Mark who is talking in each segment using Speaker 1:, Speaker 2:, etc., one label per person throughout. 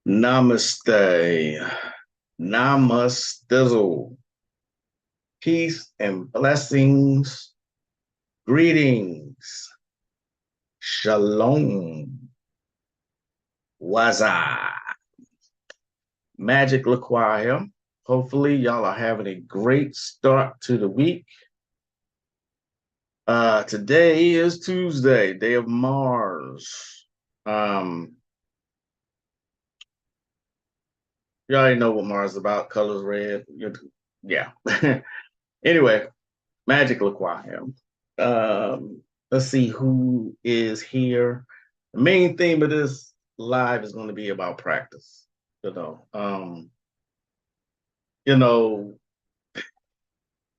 Speaker 1: Namaste. Namastizzle. Peace and blessings. Greetings. Shalom. Waza. Magic LaQuire here. Hopefully, y'all are having a great start to the week. Today is Tuesday, day of Mars. You already know what Mars is about. Colors red. Yeah. Anyway, Magic LaQuire. Let's see who is here. The main theme of this live is going to be about practice. You know, um, you know,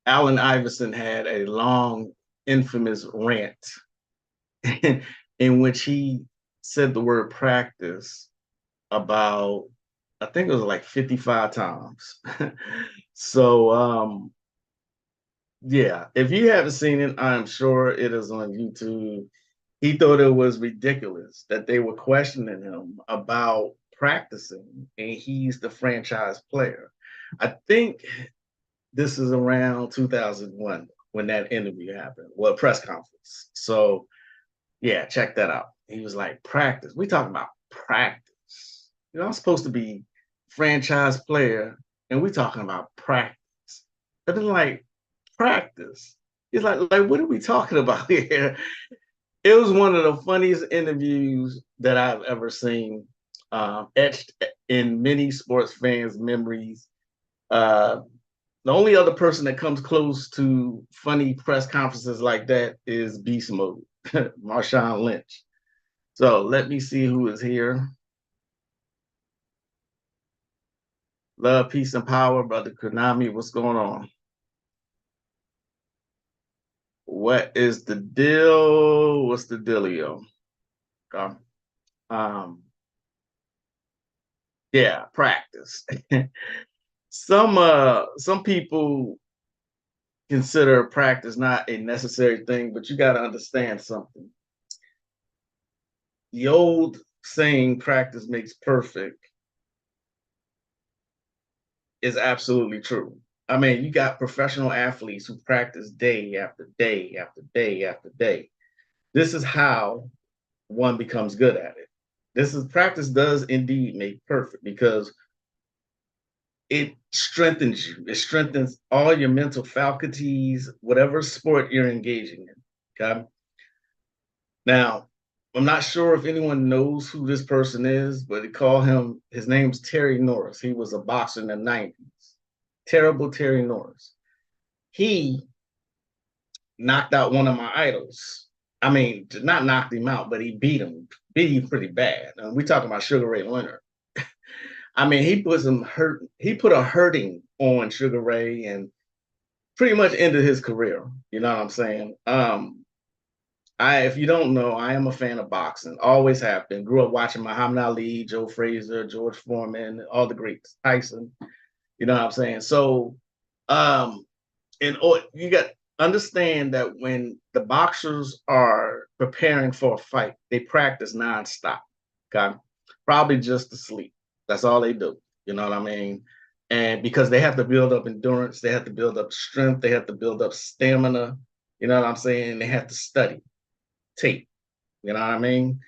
Speaker 1: Allen Iverson had a long, infamous rant in which he said the word practice about, I think it was like 55 times. So yeah, if you haven't seen it, I'm sure it is on YouTube. He thought it was ridiculous that they were questioning him about practicing, and he's the franchise player. I think this is around 2001 when that interview happened, well, press conference. So, yeah, check that out. He was like, practice. We talking about practice. I'm supposed to be franchise player, and we talking about practice. And then like, practice. He's like, what are we talking about here? It was one of the funniest interviews that I've ever seen, etched in many sports fans' memories. Uh, the only other person that comes close to funny press conferences like that is Beast Mode, Marshawn Lynch. So let me see who is here. Love, peace, and power, brother Konami. What's going on? What is the deal? What's the dealio? Okay. Yeah, practice. Some people consider practice not a necessary thing, but you got to understand something. The old saying practice makes perfect is absolutely true. I mean, you got professional athletes who practice day after day after day after day. This is how one becomes good at it. This is practice does indeed make perfect because it strengthens you. It strengthens all your mental faculties, whatever sport you're engaging in. Okay. Now, I'm not sure if anyone knows who this person is, but they call him, his name's Terry Norris. He was a boxer in the 90s. Terrible Terry Norris. He knocked out one of my idols. I mean, not knocked him out, but he beat him pretty bad. And we talking about Sugar Ray Leonard. I mean, he put a hurting on Sugar Ray and pretty much ended his career. You know what I'm saying? If you don't know, I am a fan of boxing. Always have been. Grew up watching Muhammad Ali, Joe Frazier, George Foreman, all the greats, Tyson. You know what I'm saying? So, and you got understand that when the boxers are preparing for a fight, they practice nonstop. Okay, probably just to sleep. That's all they do. You know what I mean? And because they have to build up endurance, they have to build up strength, they have to build up stamina. You know what I'm saying? They have to study tape. You know what I mean?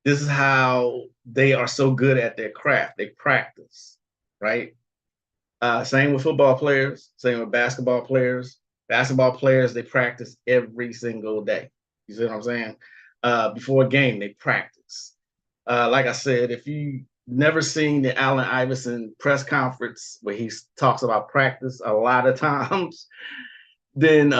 Speaker 1: This is how they are so good at their craft. They practice, right? Same with football players, same with basketball players. Basketball players, they practice every single day. You see what I'm saying? Before a game, they practice. Like I said, if you never seen the Allen Iverson press conference where he talks about practice a lot of times, then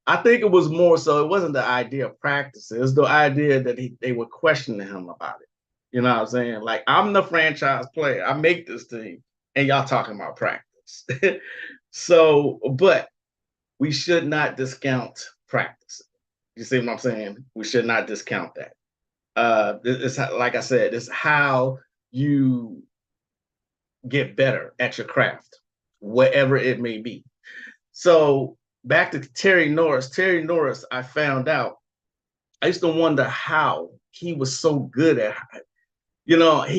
Speaker 1: I think it was more so it wasn't the idea of practice. It was the idea that they were questioning him about it. You know what I'm saying? Like, I'm the franchise player. I make this team, and y'all talking about practice. So, but we should not discount practice. You see what I'm saying? We should not discount that. It's like I said, it's how you get better at your craft, whatever it may be. So back to Terry Norris. Terry Norris, I found out, I used to wonder how he was so good at He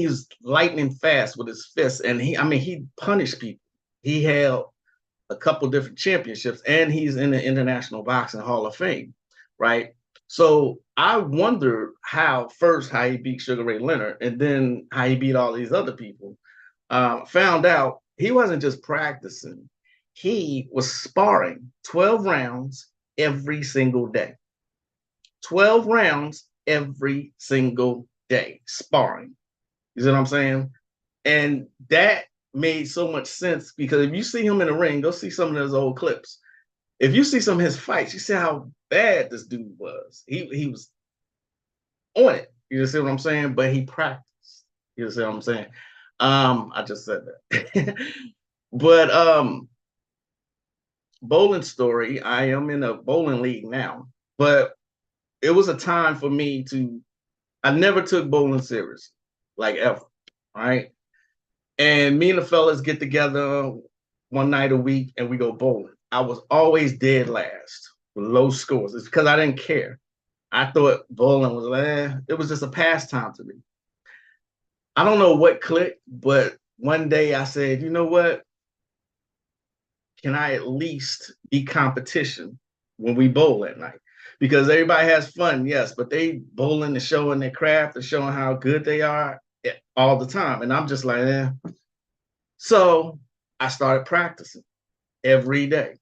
Speaker 1: was lightning fast with his fists, and he punished people. He held a couple different championships, and he's in the International Boxing Hall of Fame, right? So I wondered how he beat Sugar Ray Leonard, and then how he beat all these other people. Found out he wasn't just practicing; he was sparring 12 rounds every single day. 12 rounds every single day, sparring. You see what I'm saying? And that made so much sense because if you see him in the ring, go see some of those old clips. If you see some of his fights, you see how bad this dude was. He was on it. You see what I'm saying? But he practiced. You see what I'm saying? I just said that. But bowling story, I am in a bowling league now. But it was a time for me to I never took bowling serious, like ever. Right. And me and the fellas get together one night a week and we go bowling. I was always dead last with low scores. It's because I didn't care. I thought bowling was it was just a pastime to me. I don't know what clicked, but one day I said, you know what? Can I at least be competition when we bowl at night? Because everybody has fun, yes, but they bowling and showing their craft and showing how good they are all the time. And I'm just like, eh. So I started practicing every day.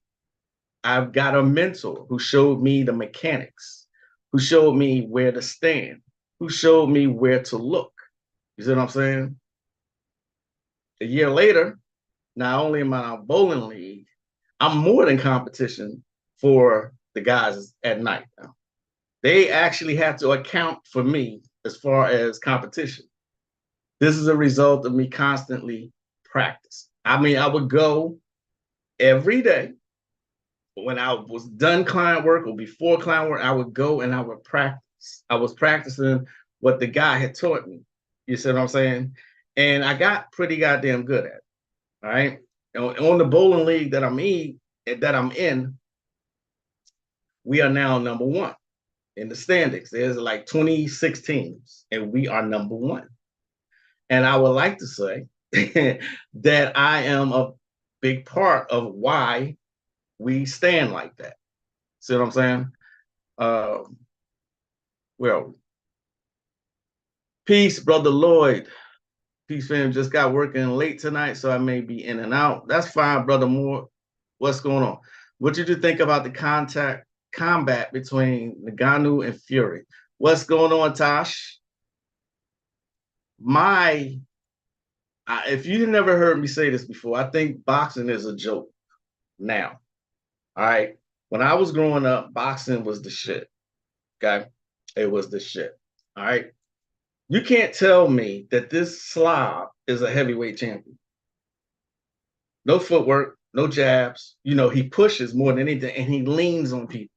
Speaker 1: I've got a mentor who showed me the mechanics, who showed me where to stand, who showed me where to look. You see what I'm saying? A year later, not only am I in a bowling league, I'm more than competition for the guys at night now. They actually have to account for me as far as competition. This is a result of me constantly practice. I would go every day when I was done client work or before client work, I would go and I would practice. I was practicing what the guy had taught me. You see what I'm saying? And I got pretty goddamn good at it. All right. On the bowling league that I'm in, we are now number one in the standings. There's like 26 teams, and we are number one. And I would like to say that I am a big part of why we stand like that. See what I'm saying? Uh, well, peace, brother Lloyd. Peace, fam. Just got working late tonight, so I may be in and out. That's fine, brother Moore. What's going on? What did you think about the combat between Nagano and Fury? What's going on, Tosh? If you never heard me say this before, I think boxing is a joke now. All right. When I was growing up, boxing was the shit. Okay. It was the shit. All right. You can't tell me that this slob is a heavyweight champion. No footwork, no jabs. He pushes more than anything and he leans on people.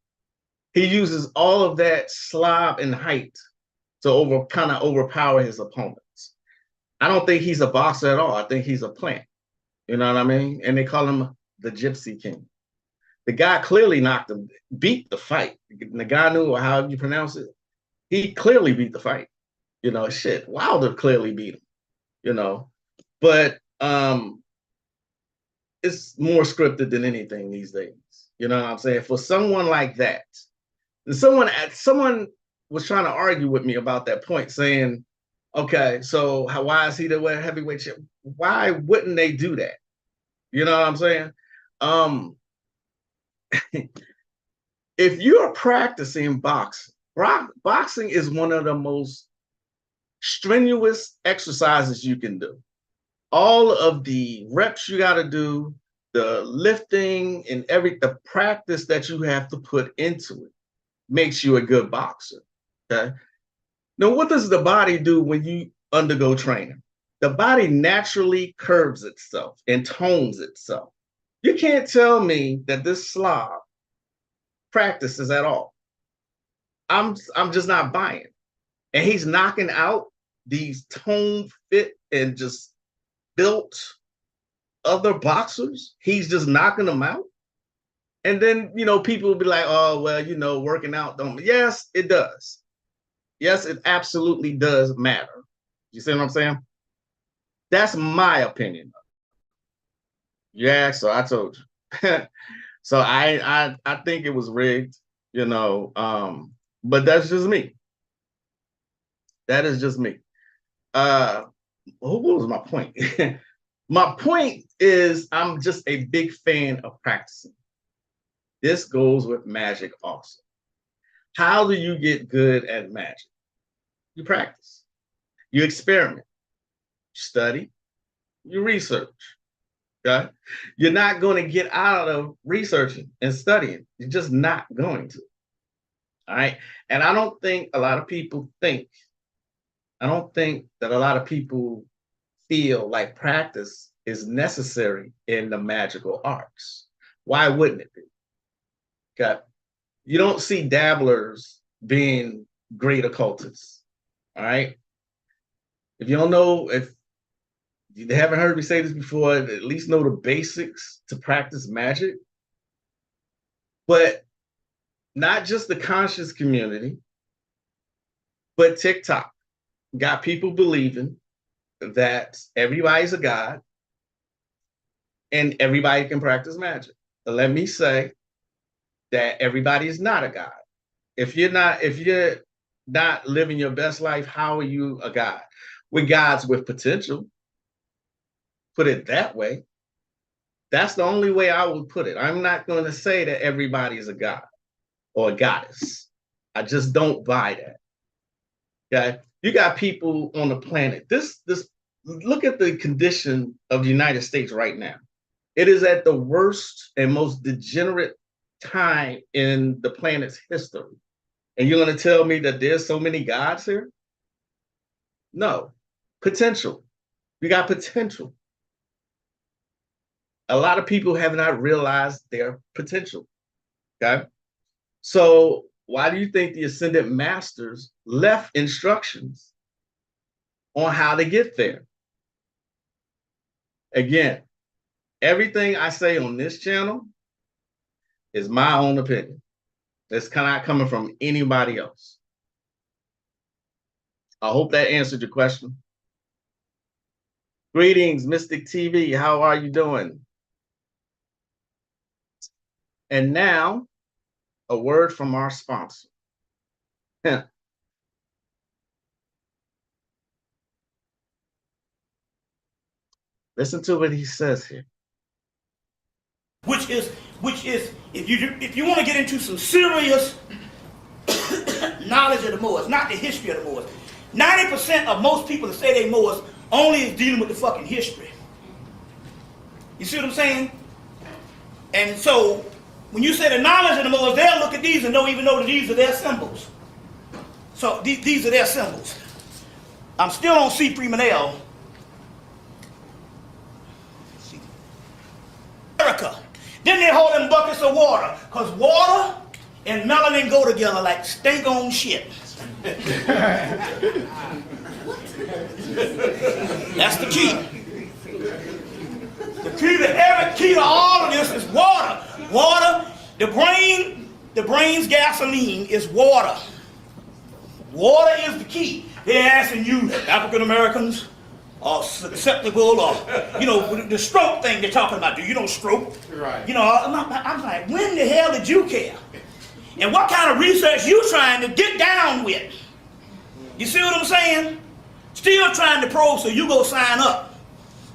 Speaker 1: He uses all of that slob and height to kind of overpower his opponents. I don't think he's a boxer at all. I think he's a plant. You know what I mean? And they call him the Gypsy King. The guy clearly beat the fight. Nagano, or however you pronounce it, he clearly beat the fight. Shit, Wilder clearly beat him, but it's more scripted than anything these days. You know what I'm saying? For someone like that, and someone was trying to argue with me about that point, saying, okay, so why is he the heavyweight champ? Why wouldn't they do that? You know what I'm saying? If you're practicing boxing, boxing is one of the most strenuous exercises you can do. All of the reps you got to do, the lifting and the practice that you have to put into it makes you a good boxer. Okay. Now, what does the body do when you undergo training? The body naturally curves itself and tones itself. You can't tell me that this slob practices at all. I'm just not buying. And he's knocking out these tone fit and just built other boxers. He's just knocking them out. And then, people will be like, oh, well, working out don't. Yes, it does. Yes, it absolutely does matter. You see what I'm saying? That's my opinion. Yeah, so I told you. So I think it was rigged, you know. But that's just me. That is just me. What was my point? My point is I'm just a big fan of practicing. This goes with magic also. How do you get good at magic? You practice, you experiment, you study, you research. Okay? You're not going to get out of researching and studying. You're just not going to. All right. And I don't think a lot of people I don't think that a lot of people feel like practice is necessary in the magical arts. Why wouldn't it be? Okay. You don't see dabblers being great occultists. All right. If you don't know, if you haven't heard me say this before, at least know the basics to practice magic. But not just the conscious community, but TikTok got people believing that everybody's a god and everybody can practice magic. But let me say that everybody is not a god. If you're not living your best life, how are you a god? We're gods with potential. Put it that way. That's the only way I would put it. I'm not going to say that everybody is a god or a goddess. I just don't buy that. Okay, you got people on the planet. This look at the condition of the United States right now. It is at the worst and most degenerate time in the planet's history. And you're going to tell me that there's so many gods here? No. Potential. We got potential. A lot of people have not realized their potential. Okay. So why do you think the Ascended Masters left instructions on how to get there? Again, everything I say on this channel is my own opinion. It's not coming from anybody else. I hope that answered your question. Greetings, Mystic TV. How are you doing? And now, a word from our sponsor. Listen to what he says here.
Speaker 2: Which is, if you want to get into some serious knowledge of the Moors, not the history of the Moors. 90% of most people that say they Moors only is dealing with the fucking history. You see what I'm saying? And so, when you say the knowledge of the Moors, they'll look at these and don't even know that these are their symbols. So these are their symbols. I'm still on C. Freemanel. America. Then they hold them buckets of water, because water and melanin go together like stink on shit. That's the key. The key to all of this is water. Water, the brain's gasoline is water. Water is the key. They're asking you, African Americans, or susceptible, or, you know, the stroke thing they're talking about. Do you know stroke? Right. You know, I'm like, when the hell did you care? And what kind of research you trying to get down with? You see what I'm saying? Still trying to probe, so you go sign up.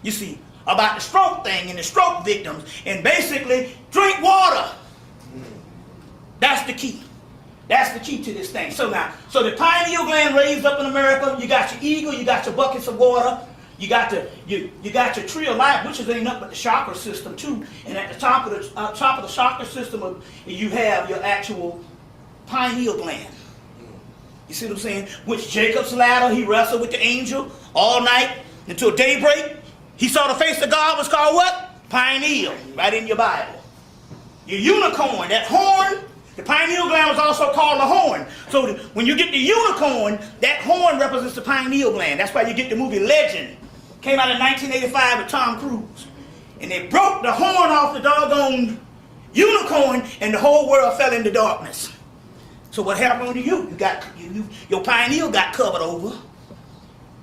Speaker 2: You see, about the stroke thing and the stroke victims, and basically drink water. That's the key. That's the key to this thing. So the pineal gland raised up in America. You got your eagle, you got your buckets of water, you got your tree of life, which is ain't nothing but the chakra system too. And at the top of the chakra system, you have your actual pineal gland. You see what I'm saying? Which Jacob's ladder, he wrestled with the angel all night until daybreak. He saw the face of God was called what? Pineal, right in your Bible. Your unicorn, that horn, the pineal gland was also called a horn. So when you get the unicorn, that horn represents the pineal gland. That's why you get the movie Legend. Came out in 1985 with Tom Cruise. And they broke the horn off the doggone unicorn, and the whole world fell into darkness. So what happened to you? Your pineal got covered over.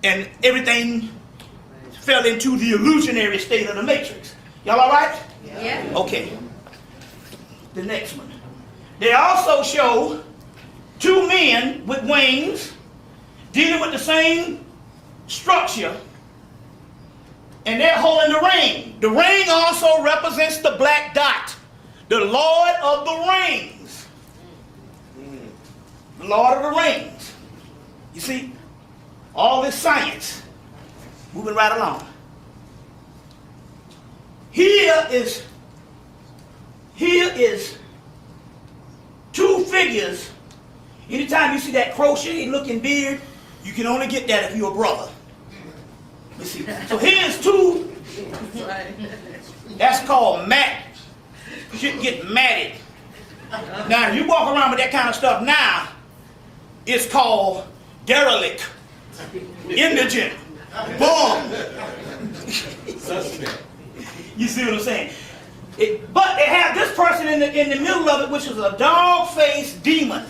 Speaker 2: and everything fell into the illusionary state of the matrix. Y'all all right?
Speaker 3: Yeah.
Speaker 2: Okay. The next one. They also show two men with wings dealing with the same structure, and they're holding the ring. The ring also represents the black dot, the Lord of the Rings. The Lord of the Rings. You see, all this science moving right along. Here is two figures. Anytime you see that crochet looking beard, you can only get that if you're a brother. You see. So here's two. That's called mat. Shit get matted. Now if you walk around with that kind of stuff now, it's called derelict, indigent, bum. You see what I'm saying? But they have this person in the middle of it, which is a dog-faced demon.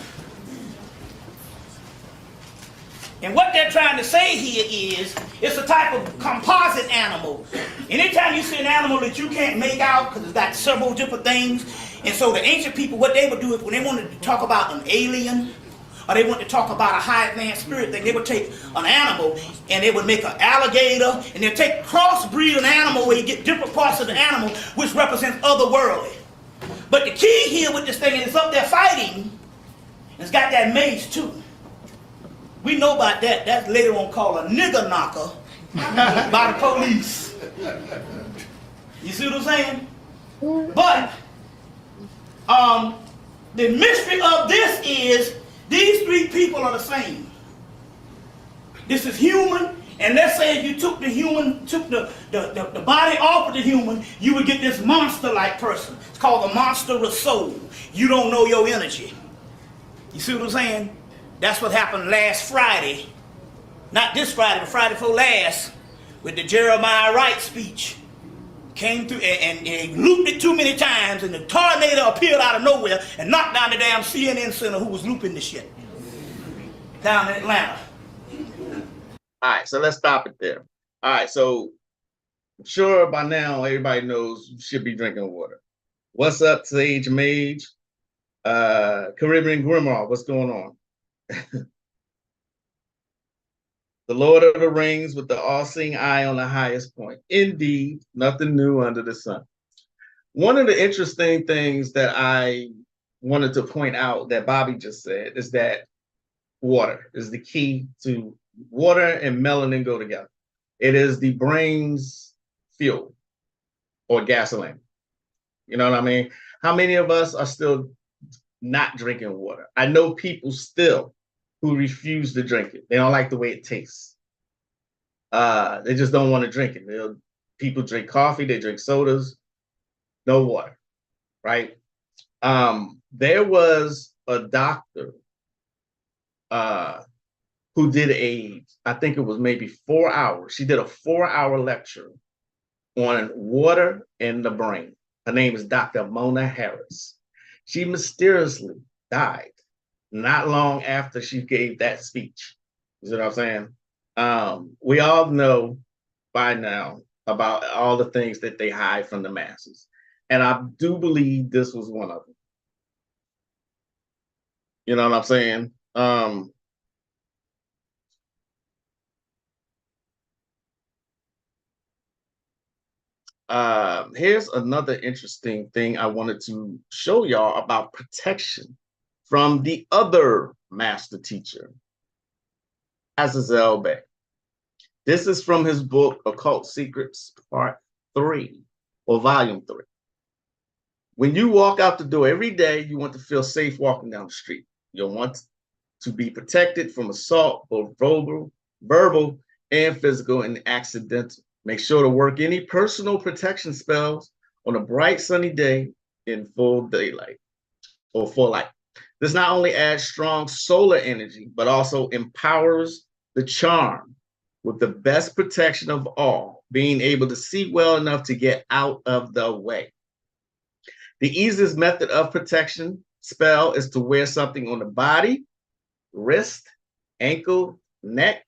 Speaker 2: And what they're trying to say here is, it's a type of composite animal. Anytime you see an animal that you can't make out, because it's got several different things, and so the ancient people, what they would do is when they wanted to talk about an alien, or they wanted to talk about a high advanced spirit thing, they would take an animal and they would make an alligator, and they'd take crossbreed an animal where you get different parts of the animal which represents otherworldly. But the key here with this thing is it's up there fighting, and it's got that mace too. We know about that. That's later on called a nigger knocker by the police. You see what I'm saying? But the mystery of this is these three people are the same. This is human, and let's say if you took the human, took the body off of the human, you would get this monster-like person. It's called the monstrous soul. You don't know your energy. You see what I'm saying? That's what happened last Friday. Not this Friday, but Friday before last, with the Jeremiah Wright speech. Came through and looped it too many times, and the tornado appeared out of nowhere and knocked down the damn CNN center who was looping the shit down in Atlanta.
Speaker 1: All right, so let's stop it there. All right, so I'm sure by now everybody knows you should be drinking water. What's up, Sage Mage? Caribbean Grimoire, what's going on? The Lord of the Rings with the all-seeing eye on the highest point. Indeed, nothing new under the sun. One of the interesting things that I wanted to point out that Bobby just said is that water is the key to water, and melanin go together. It is the brain's fuel or gasoline. You know what I mean? How many of us are still not drinking water? I know people still who refuse to drink it. They don't like the way it tastes. They just don't want to drink it. People drink coffee, they drink sodas, no water, right? There was a doctor who did I think it was maybe 4 hours. She did a 4-hour lecture on water and the brain. Her name is Dr. Mona Harris. She mysteriously died not long after she gave that speech. You see what I'm saying? We all know by now about all the things that they hide from the masses. And I do believe this was one of them. You know what I'm saying? Here's another interesting thing I wanted to show y'all about protection from the other master teacher, Azazel Bey. This is from his book, Occult Secrets, Part 3, or Volume 3. When you walk out the door every day, you want to feel safe walking down the street. You'll want to be protected from assault, both verbal and physical, and accidental. Make sure to work any personal protection spells on a bright sunny day in full daylight or full light. This not only adds strong solar energy, but also empowers the charm with the best protection of all, being able to see well enough to get out of the way. The easiest method of protection spell is to wear something on the body, wrist, ankle, neck,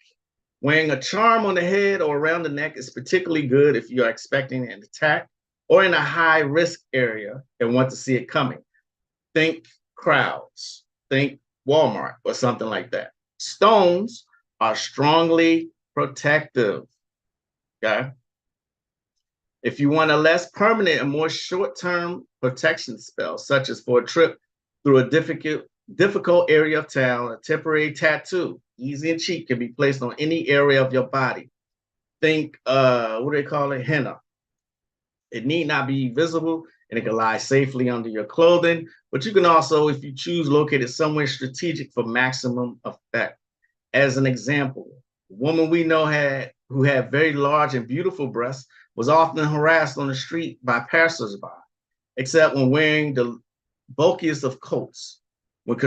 Speaker 1: Wearing a charm on the head or around the neck is particularly good if you are expecting an attack or in a high risk area and want to see it coming. Think crowds, think Walmart or something like that. Stones are strongly protective. Okay. If you want a less permanent and more short-term protection spell, such as for a trip through a difficult area of town, a temporary tattoo, easy and cheap, can be placed on any area of your body. Think, what do they call it? Henna. It need not be visible and it can lie safely under your clothing, but you can also, if you choose, locate it somewhere strategic for maximum effect. As an example, a woman we know who had very large and beautiful breasts was often harassed on the street by passersby, except when wearing the bulkiest of coats. When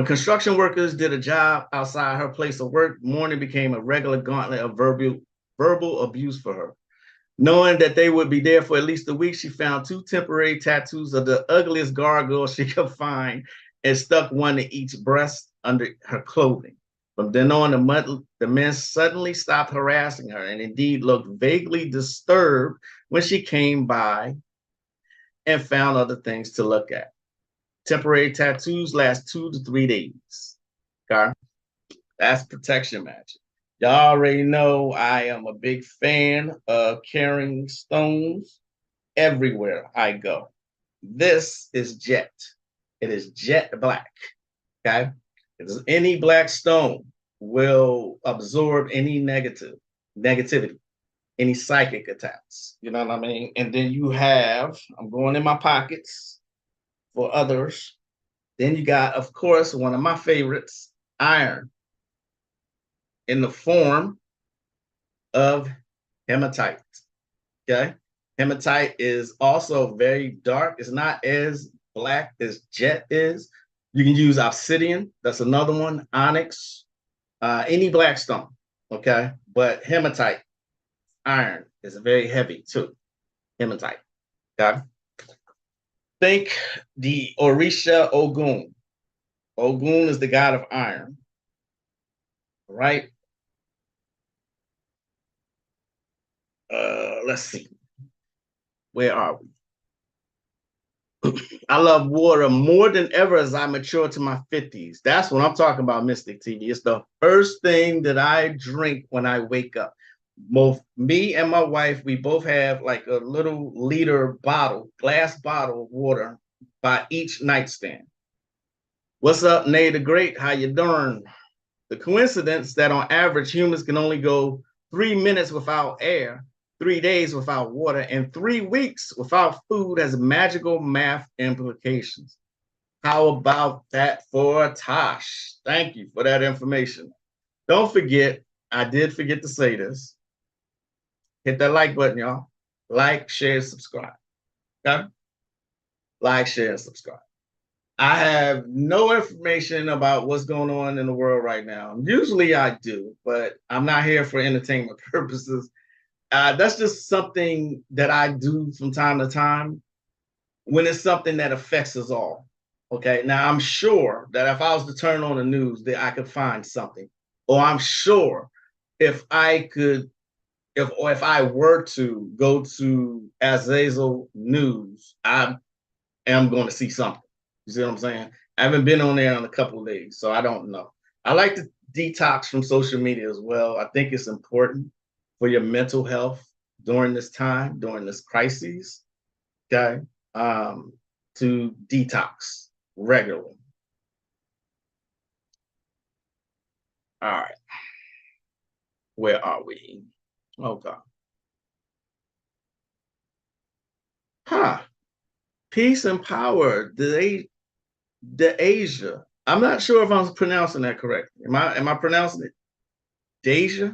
Speaker 1: construction workers did a job outside her place of work, mourning became a regular gauntlet of verbal abuse for her. Knowing that they would be there for at least a week, she found 2 temporary tattoos of the ugliest gargoyles she could find and stuck one to each breast under her clothing. From then on, the men suddenly stopped harassing her and indeed looked vaguely disturbed when she came by and found other things to look at. Temporary tattoos last 2 to 3 days. Okay? That's protection magic. Y'all already know I am a big fan of carrying stones everywhere I go. This is jet. It is jet black. Okay? Because any black stone will absorb any negativity, any psychic attacks. You know what I mean? And then you have, I'm going in my pockets for others. Then you got, of course, one of my favorites, iron, in the form of hematite. Okay? Hematite is also very dark. It's not as black as jet is. You can use obsidian. That's another one. Onyx, any black stone. Okay, but hematite, iron, is very heavy too. Hematite. Okay. Think the Orisha Ogun. Ogun is the god of iron. Right. Let's see. Where are we? I love water more than ever as I mature to my 50s. That's what I'm talking about, Mystic TV. It's the first thing that I drink when I wake up. Both me and my wife, we both have like a little liter bottle, glass bottle of water by each nightstand. What's up, Nay the Great? How you doing? The coincidence that on average humans can only go 3 minutes without air, 3 days without water, and 3 weeks without food has magical math implications. How about that for Tosh? Thank you for that information. Don't forget, I did forget to say this. Hit that like button, y'all. Like, share, subscribe. Okay? Like, share, and subscribe. I have no information about what's going on in the world right now. Usually I do, but I'm not here for entertainment purposes. That's just something that I do from time to time when it's something that affects us all. Okay. Now I'm sure that if I was to turn on the news, that I could find something. Or I'm sure if I could, if I were to go to Azazel News, I am going to see something. You see what I'm saying? I haven't been on there in a couple of days, so I don't know. I like to detox from social media as well. I think it's important for your mental health during this time, during this crisis, okay, to detox regularly. All right. Where are we? Oh, God. Huh. Peace and power. The Asia. I'm not sure if I'm pronouncing that correctly. Am I pronouncing it? Deja?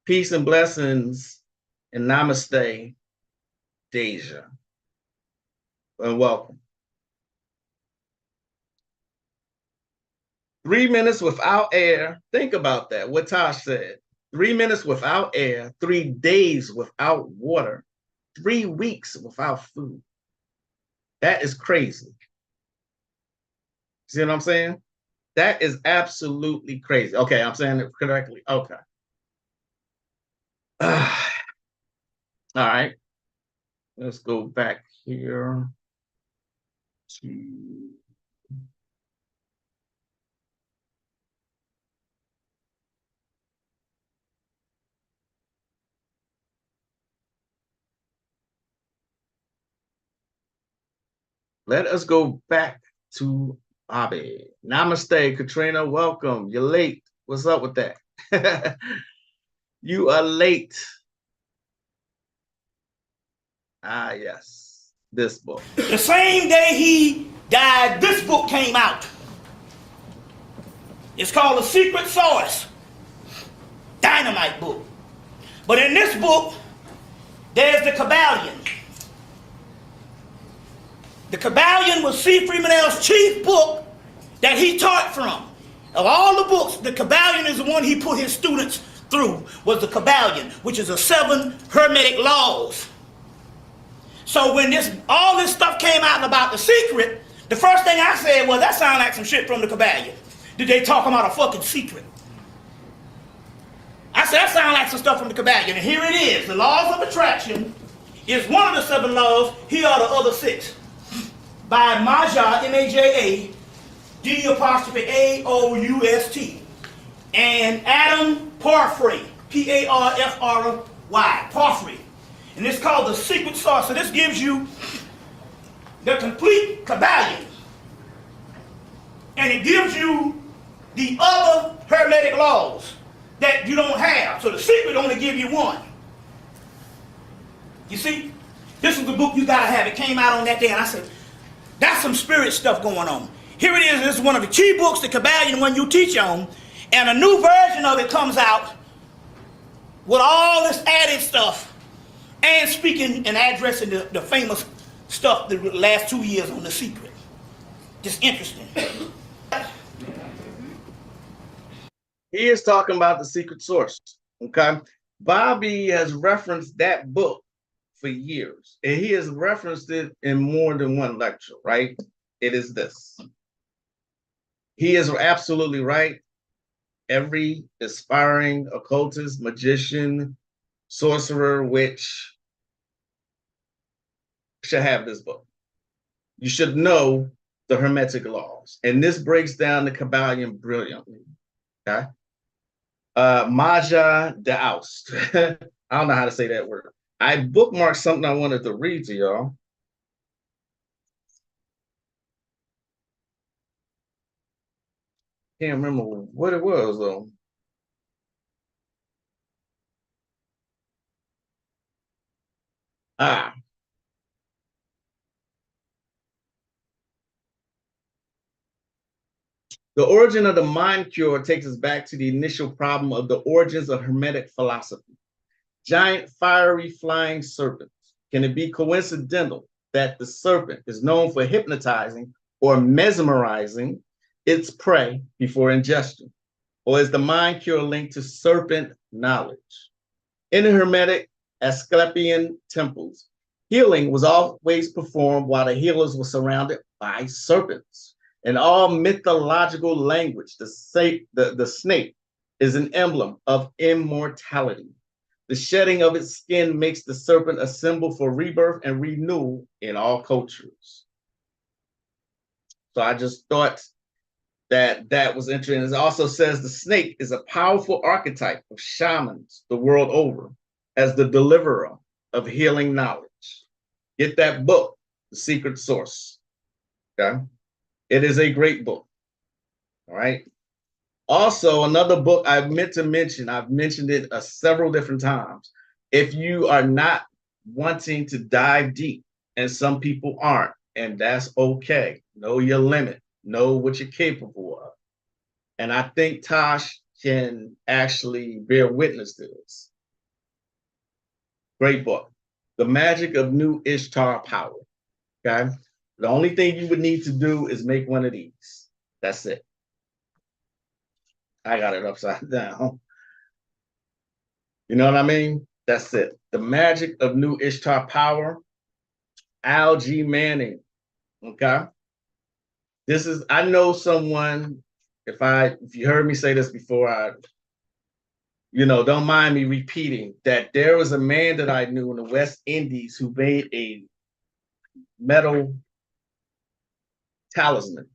Speaker 1: Peace and blessings and namaste, Deja. And welcome. 3 minutes without air. Think about that. What Tosh said. 3 minutes without air, 3 days without water, 3 weeks without food. That is crazy. See what I'm saying? That is absolutely crazy. Okay, I'm saying it correctly. Okay. All right. Let's go back here to let us go back to Bobby. Namaste, Katrina. Welcome. You're late. What's up with that? You are late. Ah, yes. This book.
Speaker 2: The same day he died, this book came out. It's called The Secret Source. Dynamite book. But in this book, there's the Kabbalion. The Kabbalion was C. Freeman L's chief book that he taught from. Of all the books, the Kabbalion is the one he put his students through, was the Kabbalion, which is the 7 Hermetic laws. So when all this stuff came out about the secret, the first thing I said was, that sounds like some shit from the Kabbalion. Did they talk about a fucking secret? I said, that sounds like some stuff from the Kabbalion. And here it is. The laws of attraction is one of the 7 laws. Here are the other 6. By Maja, M-A-J-A, D-A-O-U-S-T. And Adam Parfrey, P-A-R-F-R-Y, Parfrey. And it's called The Secret Source. So this gives you the complete Kabbalion. And it gives you the other Hermetic laws that you don't have. So the secret only give you one. You see? This is the book you gotta have. It came out on that day, and I said, that's some spirit stuff going on. Here it is. This is one of the key books, the Kabbalion, one you teach on. And a new version of it comes out with all this added stuff and speaking and addressing the famous stuff the last 2 years on The Secret. Just interesting.
Speaker 1: He is talking about The Secret Source. Okay. Bobby has referenced that book for years, and he has referenced it in more than one lecture, right? It is this. He is absolutely right. Every aspiring occultist, magician, sorcerer, witch should have this book. You should know the Hermetic laws. And this breaks down the Kabbalion brilliantly. Okay. Maja Daoust. I don't know how to say that word. I bookmarked something I wanted to read to y'all. Can't remember what it was though. The origin of the mind cure takes us back to the initial problem of the origins of Hermetic philosophy. Giant fiery flying serpents. Can it be coincidental that the serpent is known for hypnotizing or mesmerizing its prey before ingestion? Or is the mind cure linked to serpent knowledge? In the Hermetic Asclepian temples, healing was always performed while the healers were surrounded by serpents. In all mythological language, the snake is an emblem of immortality. The shedding of its skin makes the serpent a symbol for rebirth and renewal in all cultures. So I just thought that was interesting. It also says the snake is a powerful archetype of shamans the world over as the deliverer of healing knowledge. Get that book, The Secret Source. Okay. It is a great book. All right. Also, another book I meant to mention, I've mentioned it several different times. If you are not wanting to dive deep, and some people aren't, and that's okay. Know your limit. Know what you're capable of. And I think Tosh can actually bear witness to this. Great book. The Magic of New Ishtar Power. Okay. The only thing you would need to do is make one of these. That's it. I got it upside down. You know what I mean? That's it. The Magic of New Ishtar Power. Al G. Manning. Okay. I know someone if you heard me say this before, don't mind me repeating that there was a man that I knew in the West Indies who made a metal talisman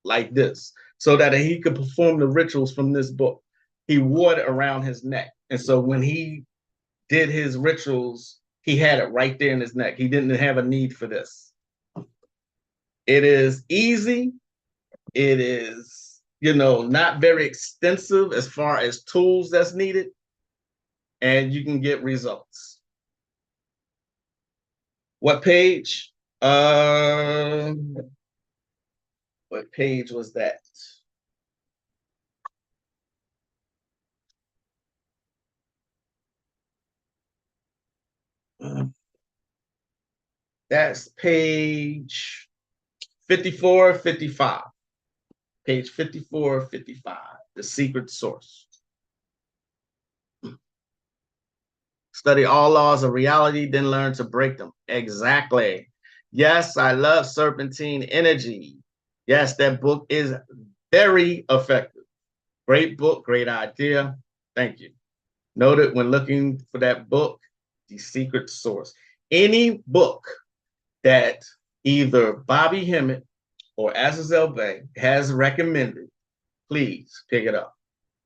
Speaker 1: like this so that he could perform the rituals from this book. He wore it around his neck. And so when he did his rituals, he had it right there in his neck. He didn't have a need for this. It is easy. It is, not very extensive as far as tools that's needed, and you can get results. What page? What page was that? That's page 54, 55. Page 54, 55, the secret source. Study all laws of reality, then learn to break them. Exactly. Yes, I love serpentine energy. Yes, that book is very effective. Great book, great idea. Thank you. Noted when looking for that book, the secret source. Any book that either Bobby Hemmett or Azazel Bay has recommended, please pick it up.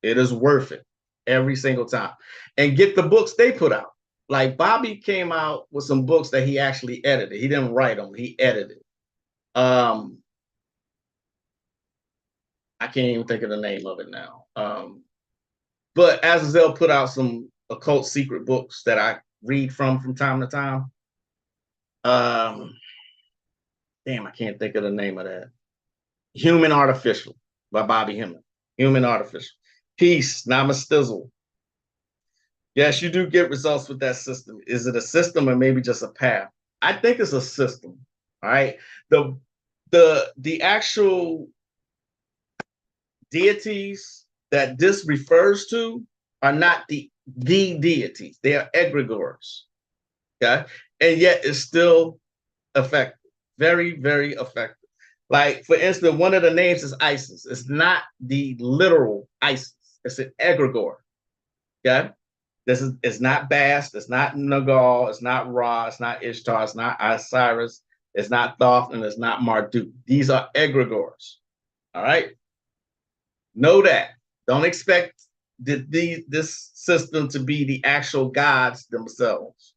Speaker 1: It is worth it every single time. And get the books they put out. Like Bobby came out with some books that he actually edited. He didn't write them, he edited. I can't even think of the name of it now. But Azazel put out some occult secret books that I read from time to time. Damn, I can't think of the name of that. Human Artificial by Bobby Hemmett. Human Artificial. Peace, Namastizzle. Yes, you do get results with that system. Is it a system or maybe just a path? I think it's a system. All right. The actual deities that this refers to are not the deities. They are egregores. Okay. And yet it's still effective. Very, very effective. Like, for instance, one of the names is Isis. It's not the literal Isis. It's an egregore. Okay. It's not Bast, it's not Nagal, it's not Ra, it's not Ishtar, it's not Osiris, it's not Thoth, and it's not Marduk. These are egregores. All right. Know that. Don't expect this system to be the actual gods themselves.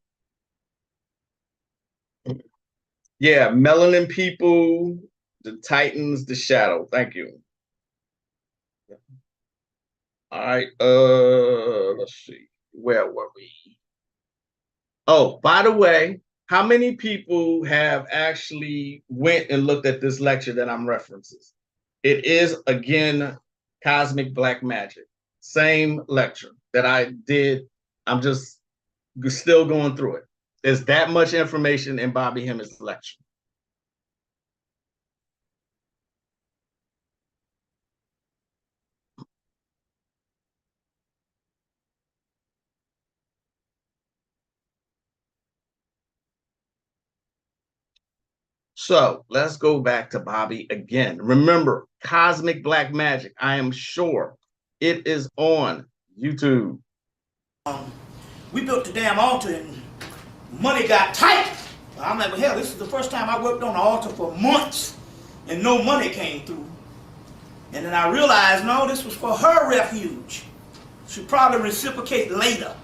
Speaker 1: Yeah, melanin people, the Titans, the shadow. Thank you. All right. Let's see. Where were we? Oh, by the way, how many people have actually went and looked at this lecture that I'm referencing? It is, again, Cosmic Black Magic. Same lecture that I did. I'm just still going through it. There's that much information in Bobby Hemmett's lecture. So let's go back to Bobby again. Remember, Cosmic Black Magic. I am sure it is on YouTube.
Speaker 2: We built the damn altar and money got tight. I'm like, well, hell, this is the first time I worked on the altar for months and no money came through. And then I realized, no, this was for her refuge. She'll probably reciprocate later.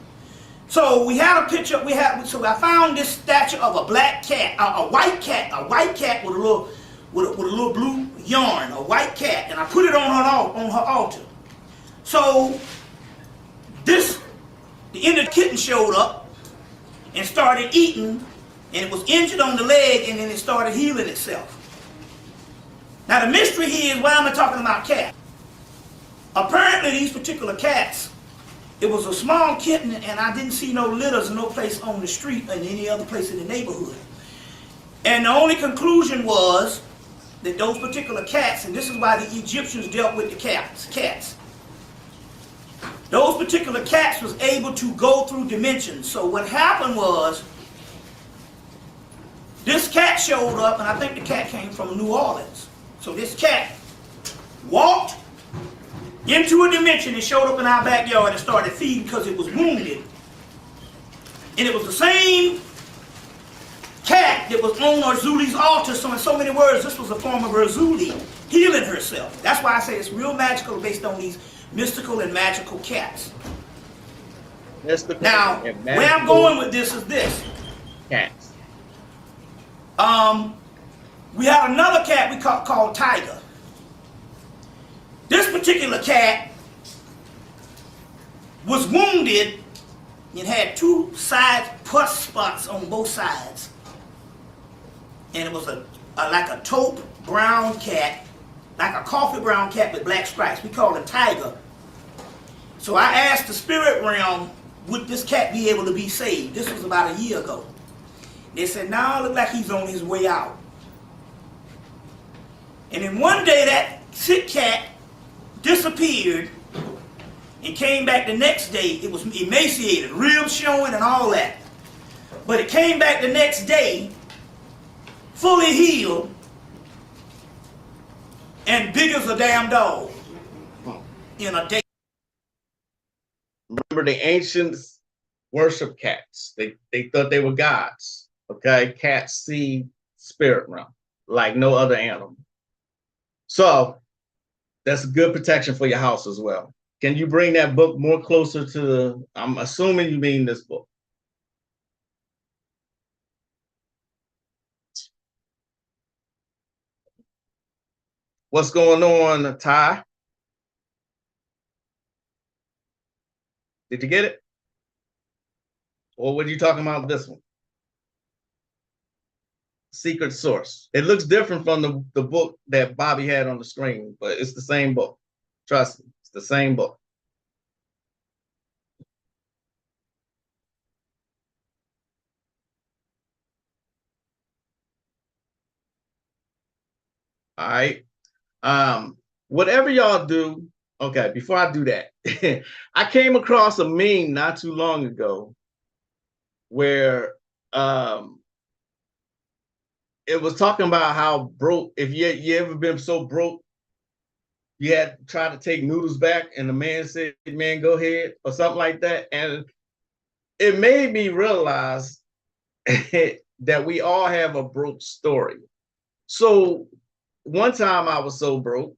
Speaker 2: So we had a picture, so I found this statue of a black cat, a white cat with a little blue yarn, a white cat, and I put it on her altar. So the inner kitten showed up and started eating, and it was injured on the leg, and then it started healing itself. Now the mystery here is, why am I talking about cats? Apparently these particular cats, it was a small kitten, and I didn't see no litters, no place on the street or any other place in the neighborhood. And the only conclusion was that those particular cats, and this is why the Egyptians dealt with the cats. Those particular cats was able to go through dimensions. So what happened was, this cat showed up, and I think the cat came from New Orleans. So this cat walked into a dimension and showed up in our backyard and started feeding because it was wounded. And it was the same cat that was on Urzuli's altar. So in so many words, this was a form of Urzuli healing herself. That's why I say it's real magical based on these mystical and magical cats. Now, where I'm going with this is this.
Speaker 1: Cats.
Speaker 2: We had another cat we called Tiger. This particular cat was wounded and had two side pus spots on both sides. And it was like a taupe brown cat, like a coffee brown cat with black stripes. We called it Tiger. So I asked the spirit realm, would this cat be able to be saved? This was about a year ago. They said, no, look like he's on his way out. And then one day that sick cat disappeared and came back the next day. It was emaciated, ribs showing and all that. But it came back the next day, fully healed, and big as a damn dog in a day.
Speaker 1: Remember, the ancients worship cats. They thought they were gods. Okay, cats see spirit realm like no other animal. So that's good protection for your house as well. Can you bring that book more closer to the, I'm assuming you mean this book. What's going on, Ty? Did you get it? Or were you talking about this one? Secret Source. It looks different from the book that Bobby had on the screen, but it's the same book. Trust me, it's the same book. All right. Whatever y'all do, okay, before I do that, I came across a meme not too long ago where it was talking about how broke, if you ever been so broke, you had to try to take noodles back, and the man said, man, go ahead, or something like that. And it made me realize that we all have a broke story. So one time I was so broke,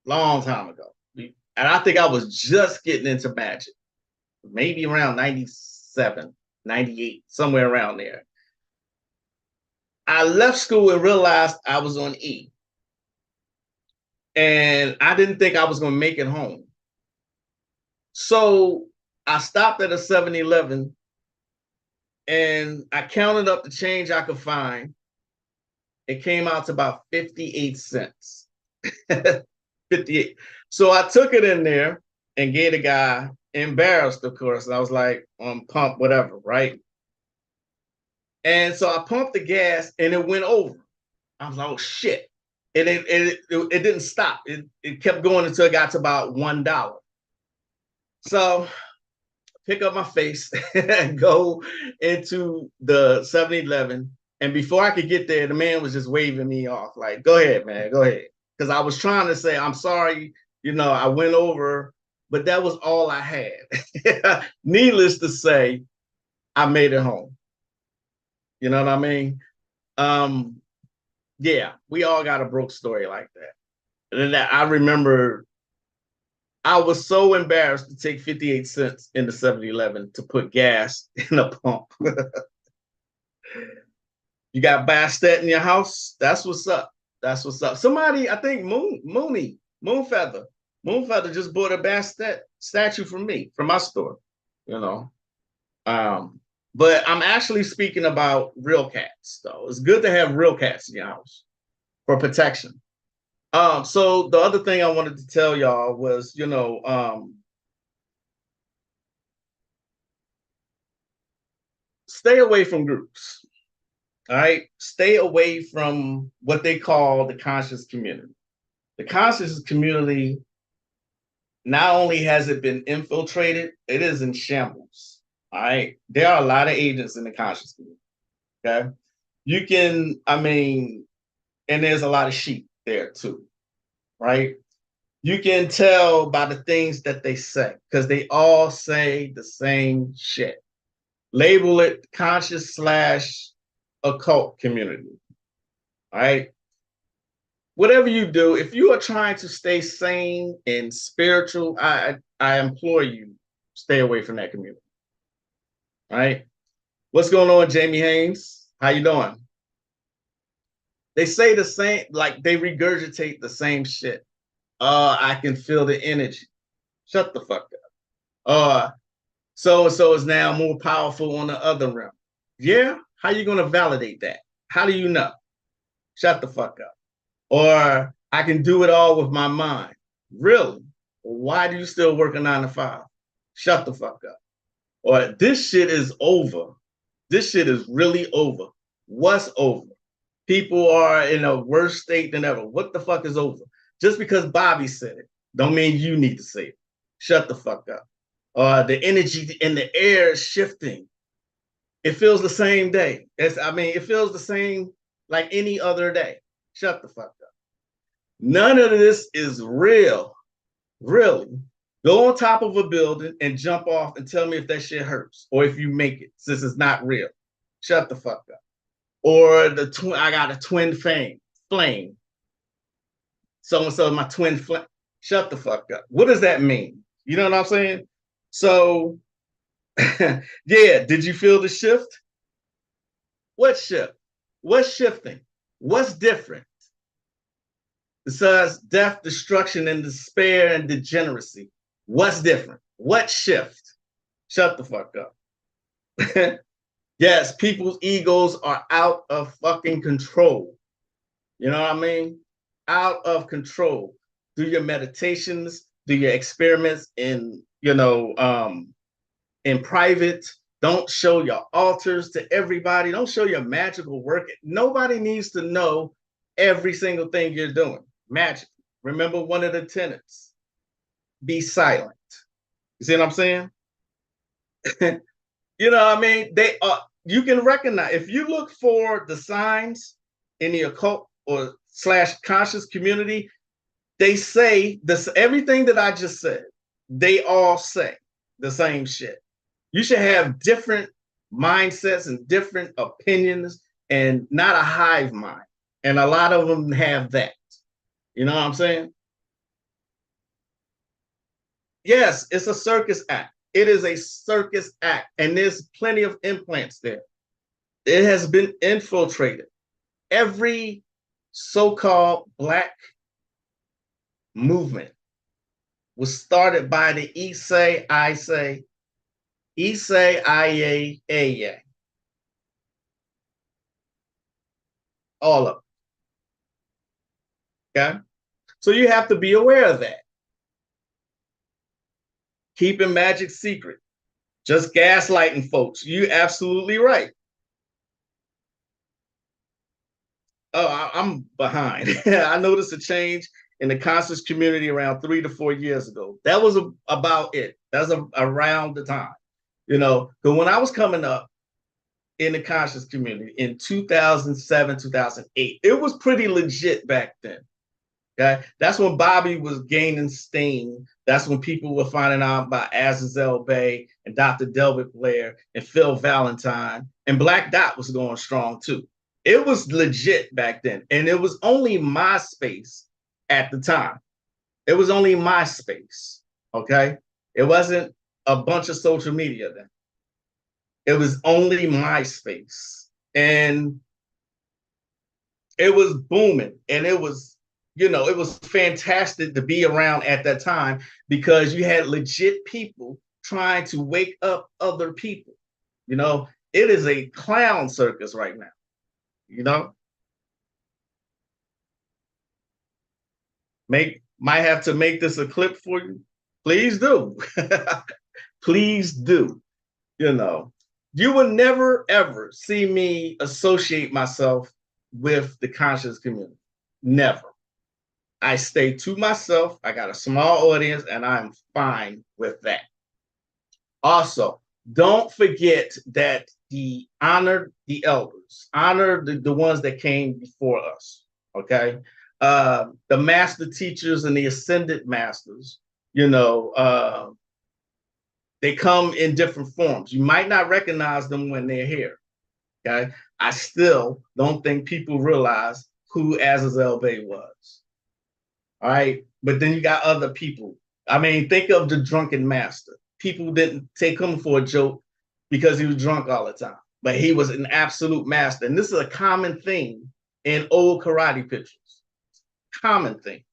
Speaker 1: long time ago, and I think I was just getting into Magick, maybe around 97, 98, somewhere around there. I left school and realized I was on E. And I didn't think I was going to make it home. So I stopped at a 7-Eleven and I counted up the change I could find. It came out to about 58 cents. 58. So I took it in there and gave the guy, embarrassed, of course. And I was like, pump, whatever, right? And so I pumped the gas and it went over. I was like, oh shit. And it didn't stop. It kept going until it got to about $1. So pick up my face and go into the 7-Eleven. And before I could get there, the man was just waving me off. Like, go ahead, man, go ahead. Because I was trying to say, I'm sorry, I went over, but that was all I had. Needless to say, I made it home. You know what I mean? Yeah, we all got a broke story like that. And then I remember I was so embarrassed to take 58 cents in the 7-Eleven to put gas in a pump. You got Bastet in your house? That's what's up. That's what's up. Somebody, I think Moonfeather just bought a Bastet statue from me, from my store, But I'm actually speaking about real cats, though. It's good to have real cats in your house for protection. So the other thing I wanted to tell y'all was, stay away from groups. All right, stay away from what they call the conscious community. The conscious community, not only has it been infiltrated, it is in shambles. All right, there are a lot of agents in the conscious community. Okay, and there's a lot of sheep there too, right? You can tell by the things that they say because they all say the same shit. Label it conscious slash occult community. All right. Whatever you do, if you are trying to stay sane and spiritual, I implore you, stay away from that community. All right. What's going on, Jamie Haynes? How you doing? They say the same, like they regurgitate the same shit. I can feel the energy. Shut the fuck up. So and so is now more powerful on the other realm. Yeah? How you gonna validate that? How do you know? Shut the fuck up. Or I can do it all with my mind. Really? Why do you still work a 9 to 5? Shut the fuck up. Or this shit is over. This shit is really over. What's over? People are in a worse state than ever. What the fuck is over? Just because Bobby said it, don't mean you need to say it. Shut the fuck up. The energy in the air is shifting. It feels the same day. It feels the same like any other day. Shut the fuck up. None of this is real. Really. Go on top of a building and jump off and tell me if that shit hurts or if you make it, since it's not real. Shut the fuck up. Or I got a twin flame. So and so, my twin flame. Shut the fuck up. What does that mean? You know what I'm saying? So, yeah, did you feel the shift? What shift? What's shifting? What's different? Besides death, destruction, and despair and degeneracy. What's different? What shift? Shut the fuck up. Yes, people's egos are out of fucking control. You know what I mean? Out of control. Do your meditations, do your experiments in private. Don't show your altars to everybody. Don't show your magical work. Nobody needs to know every single thing you're doing. Magic. Remember one of the tenets. Be silent. You see what I'm saying? You know what I mean? They are, you can recognize, if you look for the signs in the occult or slash conscious community, they say this, everything that I just said, they all say the same shit. You should have different mindsets and different opinions and not a hive mind. And a lot of them have that. You know what I'm saying? Yes, it's a circus act. It is a circus act. And there's plenty of implants there. It has been infiltrated. Every so-called Black movement was started by the Issei, Aya. All of them. Okay? So you have to be aware of that. Keeping Magick secret. Just gaslighting folks. You're absolutely right. Oh, I'm behind. I noticed a change in the conscious community around 3 to 4 years ago. That was about it. That's around the time. Because when I was coming up in the conscious community in 2007, 2008, it was pretty legit back then. Okay, that's when Bobby was gaining steam. That's when people were finding out about Azazel Bay and Dr. Delbert Blair and Phil Valentine, and Black Dot was going strong too. It was legit back then, and it was only MySpace at the time. It was only MySpace. Okay, it wasn't a bunch of social media then. It was only MySpace, and it was booming, and it was fantastic to be around at that time because you had legit people trying to wake up other people. It is a clown circus right now. Might have to make this a clip for you. Please do. Please do. You will never ever see me associate myself with the conscious community. Never. I stay to myself. I got a small audience, and I'm fine with that. Also, don't forget that honor the elders, honor the ones that came before us. Okay. The master teachers and the ascended masters, you know, they come in different forms. You might not recognize them when they're here. Okay. I still don't think people realize who Azazel Bey was. All right. But then you got other people. I mean, think of the drunken master. People didn't take him for a joke because he was drunk all the time, but he was an absolute master. And this is a common thing in old karate pictures. Common thing.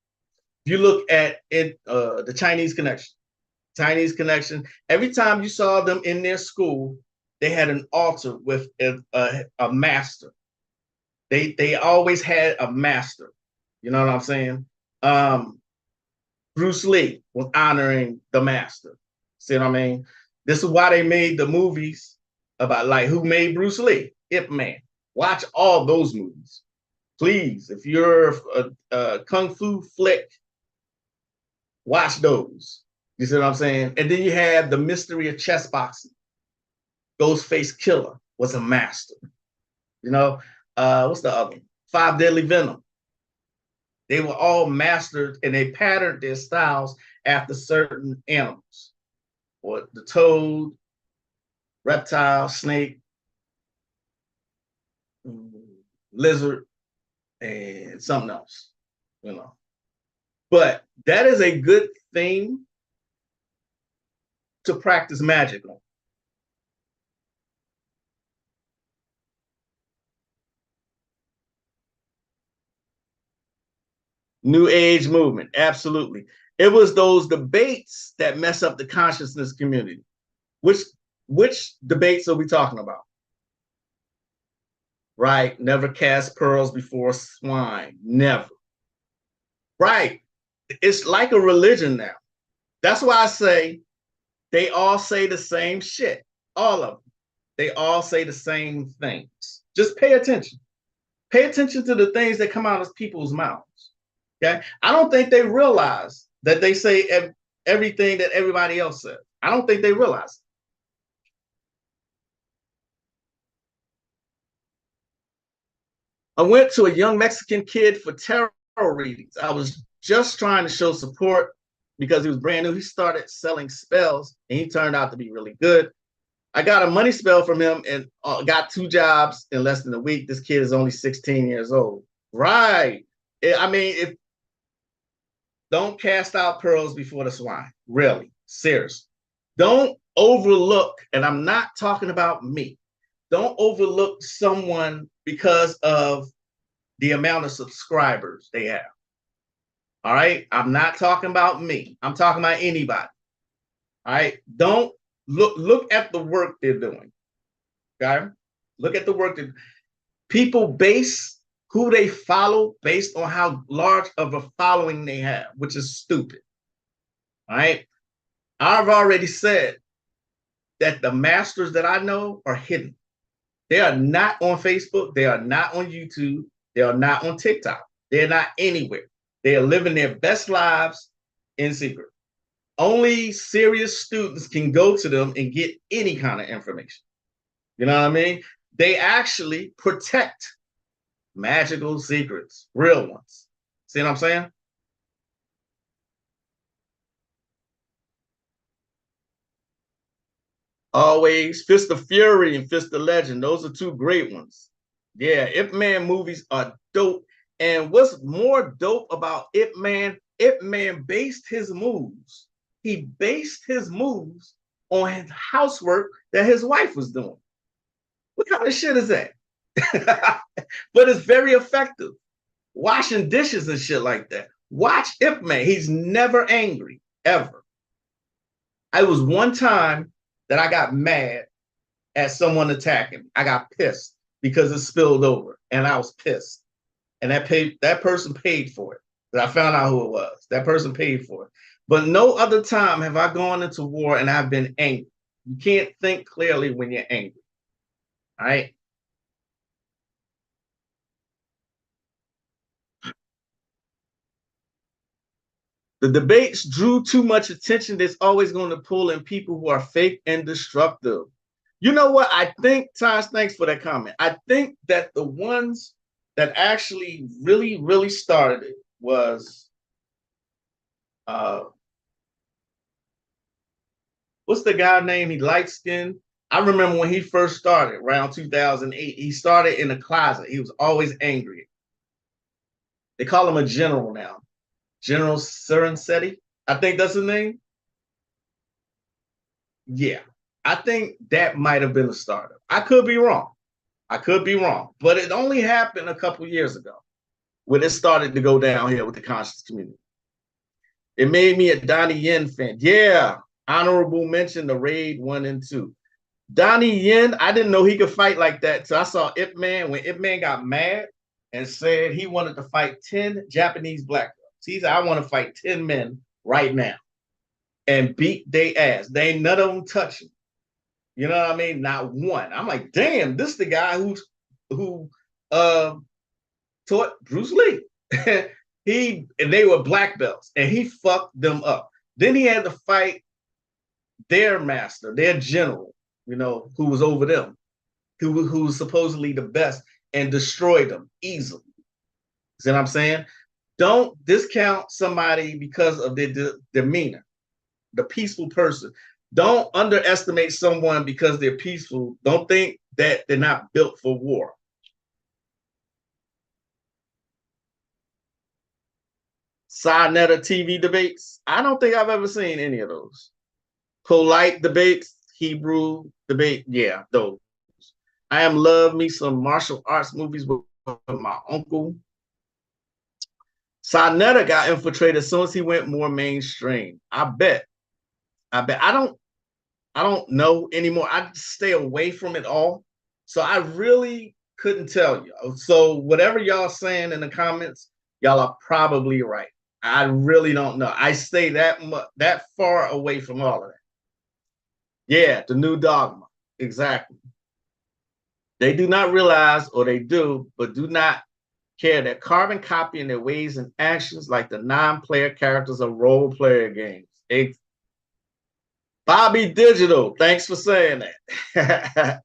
Speaker 1: If you look at it, the Chinese Connection, every time you saw them in their school, they had an altar with a master. They always had a master. You know what I'm saying? Bruce Lee was honoring the master. See what I mean? This is why they made the movies about like who made Bruce Lee? Ip Man. Watch all those movies. Please, if you're a kung fu flick, watch those. You see what I'm saying? And then you have the mystery of chess boxing. Ghostface Killer was a master. You know, what's the other one? Five Deadly Venom. They were all mastered and they patterned their styles after certain animals. Or the toad, reptile, snake, lizard, and something else, you know. But that is a good thing to practice magic on. New Age movement, absolutely. It was those debates that mess up the consciousness community. Which debates are we talking about? Right, never cast pearls before swine, never. Right, it's like a religion now. That's why I say they all say the same shit, all of them. They all say the same things. Just pay attention. Pay attention to the things that come out of people's mouths. Okay, I don't think they realize that they say everything that everybody else says. I don't think they realize. I went to a young Mexican kid for tarot readings. I was just trying to show support because he was brand new. He started selling spells and he turned out to be really good. I got a money spell from him and got 2 jobs in less than a week. This kid is only 16 years old. Right. I mean, if don't cast out pearls before the swine. Really, seriously. Don't overlook, and I'm not talking about me. Don't overlook someone because of the amount of subscribers they have. All right. I'm not talking about me. I'm talking about anybody. All right. Don't look at the work they're doing. Okay. Look at the work that people base who they follow based on how large of a following they have, which is stupid. All right. I've already said that the masters that I know are hidden. They are not on Facebook. They are not on YouTube. They are not on TikTok. They're not anywhere. They are living their best lives in secret. Only serious students can go to them and get any kind of information. You know what I mean? They actually protect magical secrets, real ones. See what I'm saying? Always Fist of Fury and Fist of Legend. Those are 2 great ones. Yeah, Ip Man movies are dope. And what's more dope about Ip Man based his moves. He based his moves on his housework that his wife was doing. What kind of shit is that? But it's very effective. Washing dishes and shit like that. Watch Ip Man. He's never angry, ever. I was one time that I got mad at someone attacking me. I got pissed because it spilled over, and I was pissed. And that person paid for it. But I found out who it was. That person paid for it. But no other time have I gone into war and I've been angry. You can't think clearly when you're angry. All right. The debates drew too much attention. There's always going to pull in people who are fake and destructive. You know what? I think, Taj, thanks for that comment. I think that the ones that actually really started it was what's the guy name? He light skinned. I remember when he first started around 2008. He started in a closet. He was always angry. They call him a general now. General Serensetti. I think that's his name. Yeah. I think that might have been a startup. I could be wrong. I could be wrong. But it only happened a couple years ago when it started to go downhill with the conscious community. It made me a Donnie Yen fan. Yeah. Honorable mention the Raid 1 and 2. Donnie Yen, I didn't know he could fight like that. So I saw Ip Man when Ip Man got mad and said he wanted to fight 10 Japanese black belts. He said, I want to fight 10 men right now and beat their ass. They ain't none of them touching. You know what I mean? Not one. I'm like, damn, this is the guy who taught Bruce Lee. And they were black belts and he fucked them up. Then he had to fight their master, their general, you know, who was over them, who was supposedly the best and destroyed them easily. See what I'm saying? Don't discount somebody because of their demeanor, the peaceful person. Don't underestimate someone because they're peaceful. Don't think that they're not built for war. Sinetta TV debates. I don't think I've ever seen any of those. Polite debates, Hebrew debate. Yeah, those. I am love me some martial arts movies with my uncle. Sinetta got infiltrated as soon as he went more mainstream. I bet. I don't know anymore. I stay away from it all. So I really couldn't tell you. So whatever y'all saying in the comments, y'all are probably right. I really don't know. I stay that far away from all of that. Yeah, the new dogma. Exactly. They do not realize, or they do, but do not care that carbon copying their ways and actions like the non-player characters of role-player games. Bobby Digital, thanks for saying that.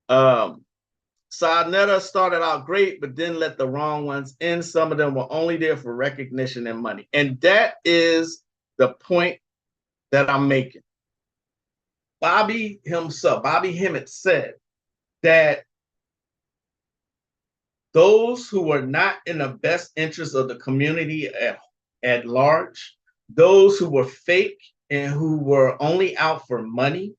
Speaker 1: Sarnetta started out great, but then let the wrong ones in. Some of them were only there for recognition and money. And that is the point that I'm making. Bobby himself, Bobby Hemmett said that those who were not in the best interest of the community at large, those who were fake and who were only out for money,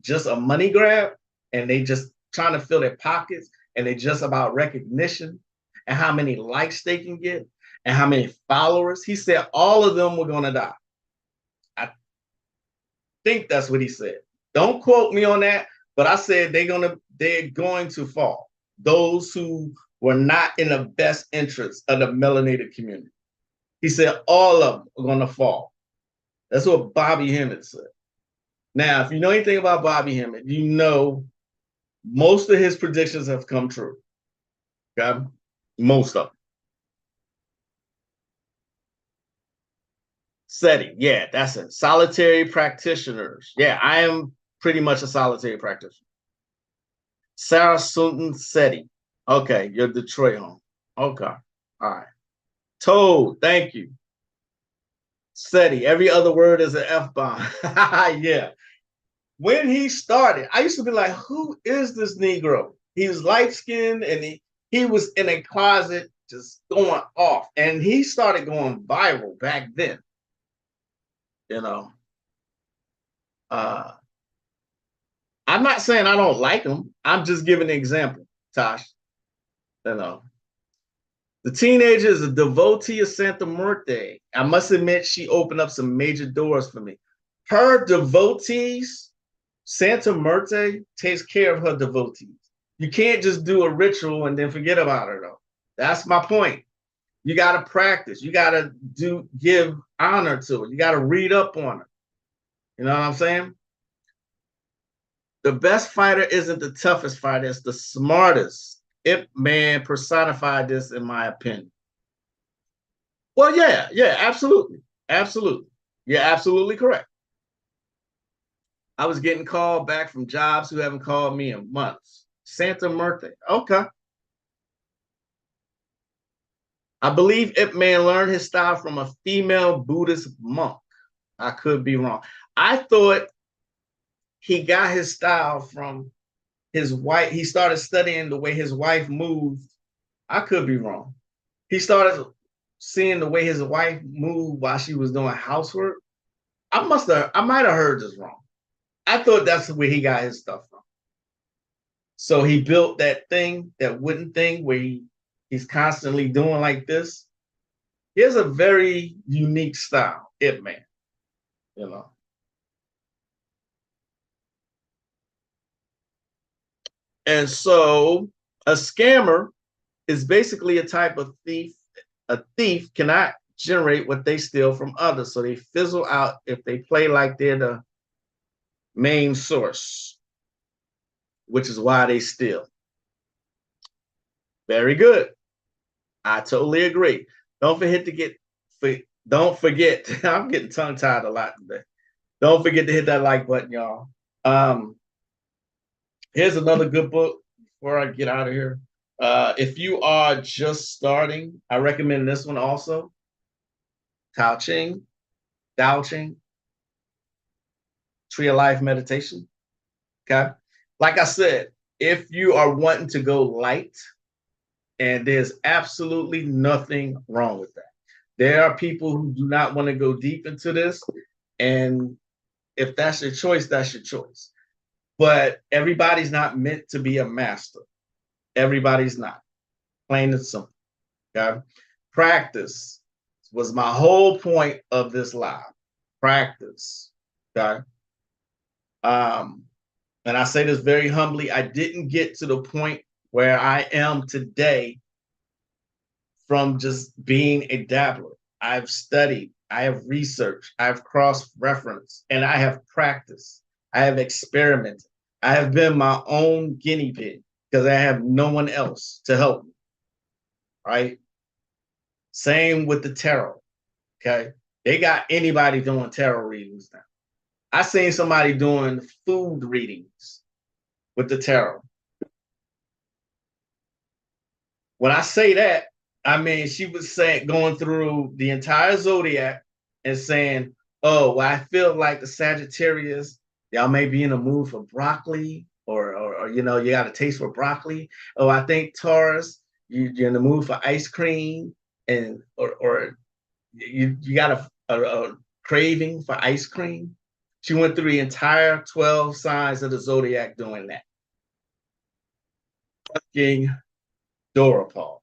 Speaker 1: just a money grab, and they just trying to fill their pockets, and they just about recognition and how many likes they can get and how many followers. He said all of them were going to die. I think that's what he said. Don't quote me on that, but I said they're going to fall. Those who were not in the best interest of the melanated community. He said all of them are going to fall. That's what Bobby Hemmett said. Now, if you know anything about Bobby Hemmett, you know most of his predictions have come true. Okay? Most of them. SETI, yeah, that's it. Solitary practitioners. Yeah, I am pretty much a solitary practitioner. Sarah Sutton SETI. Okay, you're Detroit home. Okay, all right. Toad, thank you. SETI, every other word is an F-bomb. Yeah. When he started, I used to be like, who is this Negro? He was light-skinned and he was in a closet just going off. And he started going viral back then. You know. I'm not saying I don't like him. I'm just giving an example, Tosh. You know. The teenager is a devotee of Santa Muerte. I must admit, she opened up some major doors for me. Her devotees, Santa Muerte takes care of her devotees. You can't just do a ritual and then forget about her, though. That's my point. You got to practice. You got to give honor to her. You got to read up on her. You know what I'm saying? The best fighter isn't the toughest fighter. It's the smartest. Ip Man personified this, in my opinion. Well, yeah, absolutely. Absolutely. You're absolutely correct. I was getting called back from jobs who haven't called me in months. Santa Muerte. Okay. I believe Ip Man learned his style from a female Buddhist monk. I could be wrong. I thought he got his style from his wife. He started studying the way his wife moved. I could be wrong. He started seeing the way his wife moved while she was doing housework. I might have heard this wrong. I thought that's where he got his stuff from. So he built that thing, that wooden thing where he's constantly doing like this. He has a very unique style, Ip Man, you know. And so a scammer is basically a type of thief. A thief cannot generate what they steal from others. So they fizzle out if they play like they're the main source, which is why they steal. Very good. I totally agree. Don't forget to get don't forget. I'm getting tongue tied a lot today. Don't forget to hit that like button, y'all. Um, Here's another good book before I get out of here. If you are just starting, I recommend this one also. Tao Ching, Tao Ching, Tree of Life Meditation. Okay. Like I said, if you are wanting to go light, and there's absolutely nothing wrong with that. There are people who do not want to go deep into this. And if that's your choice, that's your choice. But everybody's not meant to be a master. Everybody's not. Plain and simple. Okay. Practice was my whole point of this live. Practice. Okay. Um, and I say this very humbly, I didn't get to the point where I am today from just being a dabbler. I've studied, I have researched, I've cross-referenced, and I have practiced. I have experimented. I have been my own guinea pig because I have no one else to help me. Right? Same with the tarot. Okay. They got anybody doing tarot readings now. I seen somebody doing food readings with the tarot. When I say that, I mean she was saying going through the entire zodiac and saying, "Oh, well, I feel like the Sagittarius, y'all may be in a mood for broccoli, or you know, you got a taste for broccoli. Oh, I think Taurus, you're in the mood for ice cream, and or you got a craving for ice cream." She went through the entire 12 signs of the zodiac doing that. Fucking Dora Pauls.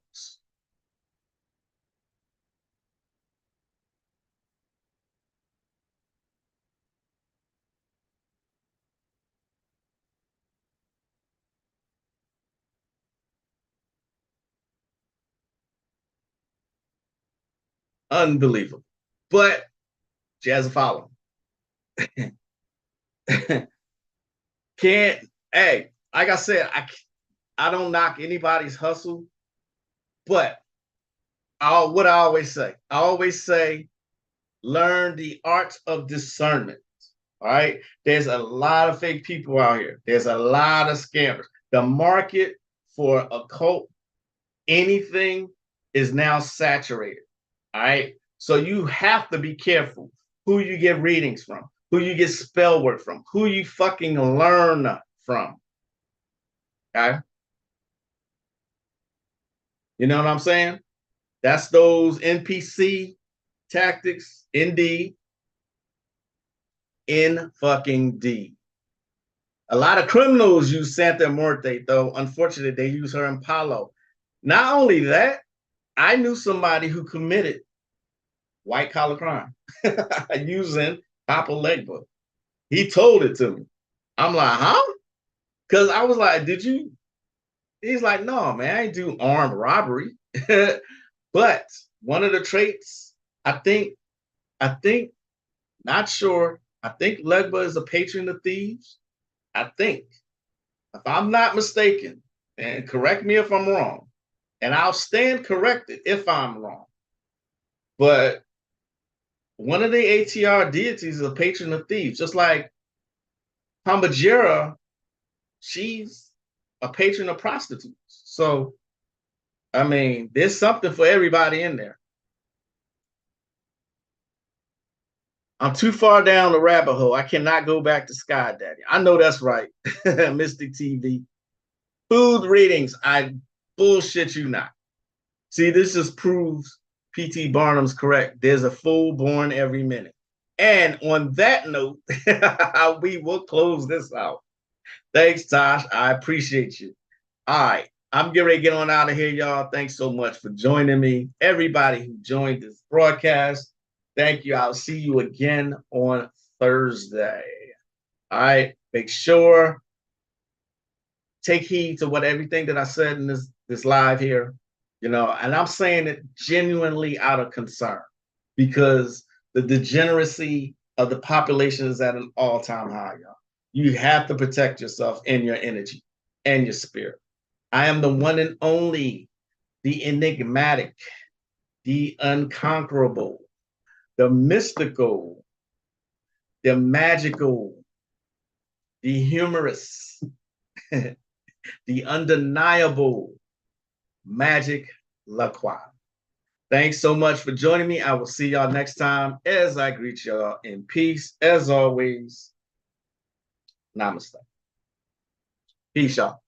Speaker 1: Unbelievable. But she has a following. Can't, hey, like I said, I don't knock anybody's hustle, but what I always say, learn the art of discernment. All right. There's a lot of fake people out here. There's a lot of scammers. The market for occult anything is now saturated. All right. So you have to be careful who you get readings from, who you get spell work from, who you fucking learn from. Okay. You know what I'm saying? That's those NPC tactics. Indeed. In fucking D. A lot of criminals use Santa Muerte, though. Unfortunately, they use her in Palo. Not only that, I knew somebody who committed white collar crime using Papa Legba. He told it to me. I'm like, huh? Because I was like, did you? He's like, no, man, I ain't do armed robbery. But one of the traits, I think, not sure. I think Legba is a patron of thieves. I think, if I'm not mistaken, and correct me if I'm wrong, and I'll stand corrected if I'm wrong. But one of the ATR deities is a patron of thieves, just like Pambajira, she's a patron of prostitutes. So I mean, there's something for everybody in there. I'm too far down the rabbit hole. I cannot go back to Sky Daddy. I know that's right. Mystic TV. Food readings. I bullshit you not. See, this just proves P.T. Barnum's correct. There's a fool born every minute. And on that note, we will close this out. Thanks, Tosh. I appreciate you. All right. I'm getting ready to get on out of here, y'all. Thanks so much for joining me. Everybody who joined this broadcast, thank you. I'll see you again on Thursday. All right. Make sure, take heed to everything that I said in this live here, and I'm saying it genuinely out of concern because the degeneracy of the population is at an all-time high, y'all. You have to protect yourself and your energy and your spirit. I am the one and only, the enigmatic, the unconquerable, the mystical, the magical, the humorous, the undeniable Magick LaCroix. Thanks so much for joining me. I will see y'all next time as I greet y'all in peace. As always, namaste. Peace, y'all.